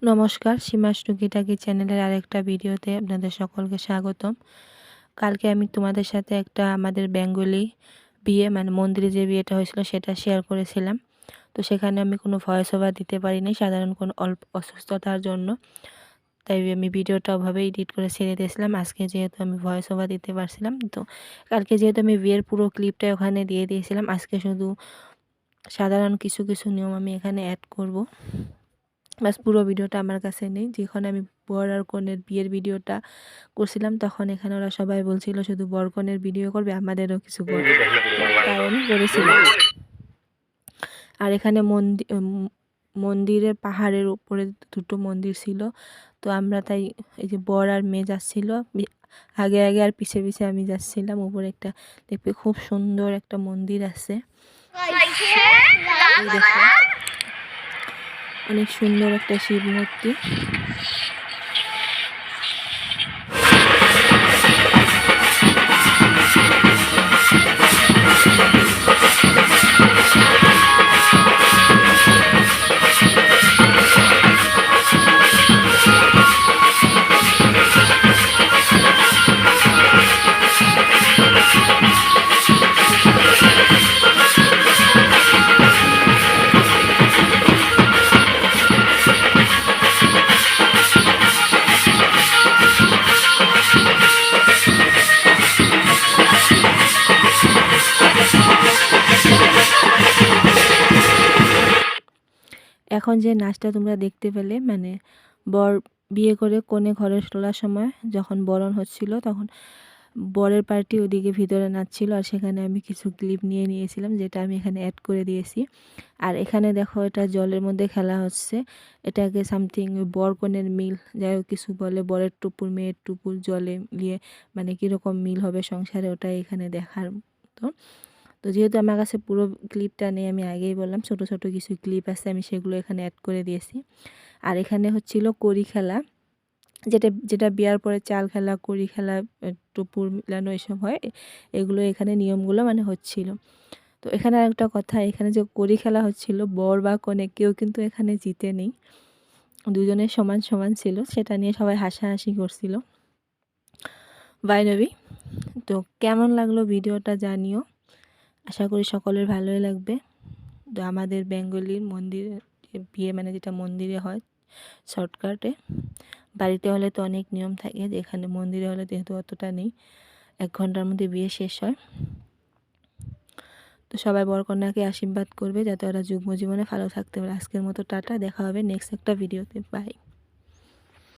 নমস্কার, সীমাস টুকিটাকি চ্যানেলের আরেকটা ভিডিওতে আপনাদের সকলকে স্বাগতম। কালকে আমি তোমাদের সাথে একটা আমাদের বেঙ্গলি বিয়ে মানে মন্দিরে যে বিয়েটা হয়েছিল সেটা শেয়ার করেছিলাম। তো সেখানে আমি কোনো ভয়েস ওভার দিতে পারিনি সাধারণ কোনো অল্প অসুস্থতার জন্য, তাই আমি ভিডিওটা ওভাবে এডিট করে ছেড়ে দিয়েছিলাম। আজকে যেহেতু আমি ভয়েস ওভার দিতে পারছিলাম, তো কালকে যেহেতু আমি বিয়ের পুরো ক্লিপটা ওখানে দিয়ে দিয়েছিলাম, আজকে শুধু সাধারণ কিছু কিছু নিয়ম আমি এখানে অ্যাড করব। বাস পুরো ভিডিওটা আমার কাছে নেই। যখন আমি বর আর কনের বিয়ের ভিডিওটা করছিলাম তখন এখানে ওরা সবাই বলছিল শুধু বর কনের ভিডিও করবে, আমাদেরও কিছু বল, তাই আমি করেছিলাম। আর এখানে মন্দিরের পাহাড়ের উপরে দুটো মন্দির ছিল, তো আমরা তাই এই যে বর আর মেয়ে যাচ্ছিল আগে আগে আর পিছে পিছে আমি যাচ্ছিলাম। উপরে একটা দেখবে খুব সুন্দর একটা মন্দির আছে, দেখো অনেক সুন্দর একটা শিব মূর্তি। এখন যে নাচটা তোমরা দেখতে পেলে মানে বর বিয়ে করে কনে ঘরে তোলার সময় যখন বরণ হচ্ছিল তখন বরের পার্টি ওদিকে ভিতরে নাচছিল, আর সেখানে আমি কিছু ক্লিপ নিয়ে নিয়েছিলাম যেটা আমি এখানে অ্যাড করে দিয়েছি। আর এখানে দেখো এটা জলের মধ্যে খেলা হচ্ছে, এটাকে সামথিং বর কনের মিল যাই হোক কিছু বলে, বরের টুপুর মেয়ের টুপুর জলে নিয়ে মানে কীরকম মিল হবে সংসারে, ওটাই এখানে দেখার মতো। তো যেহেতু আমার কাছে পুরো ক্লিপটা নেই, আমি আগেই বললাম ছোট ছোট কিছু ক্লিপ আছে, আমি সেগুলো এখানে অ্যাড করে দিয়েছি। আর এখানে হচ্ছিল কড়ি খেলা, যেটা যেটা বিয়ার পরে চাল খেলা, কড়ি খেলা, টুপুর মিলানো এসব হয়, এগুলো এখানে নিয়মগুলো মানে হচ্ছিল। তো এখানে আরেকটা কথা, এখানে যে কড়ি খেলা হচ্ছিল বর বা কনে কেউ কিন্তু এখানে জিতে নেই, দুজনের সমান সমান ছিল, সেটা নিয়ে সবাই হাসাহাসি করছিল। বাইনবী, তো কেমন লাগলো ভিডিওটা জানিও, আশা করি সকলের ভালোই লাগবে। তো আমাদের বেঙ্গলির মন্দিরে বিয়ে মানে যেটা মন্দিরে হয় শর্টকাটে, বাড়িতে হলে তো অনেক নিয়ম থাকে, যেখানে মন্দিরে হলে যেহেতু অতটা নেই, 1 ঘন্টার মধ্যে বিয়ে শেষ হয়। তো সবাই বরকন্যাকে আশীর্বাদ করবে যাতে ওরা যুগ্ম জীবনে ভালো থাকতে পারে। আজকের মতো টাটা, দেখা হবে নেক্সট একটা ভিডিওতে, বাই।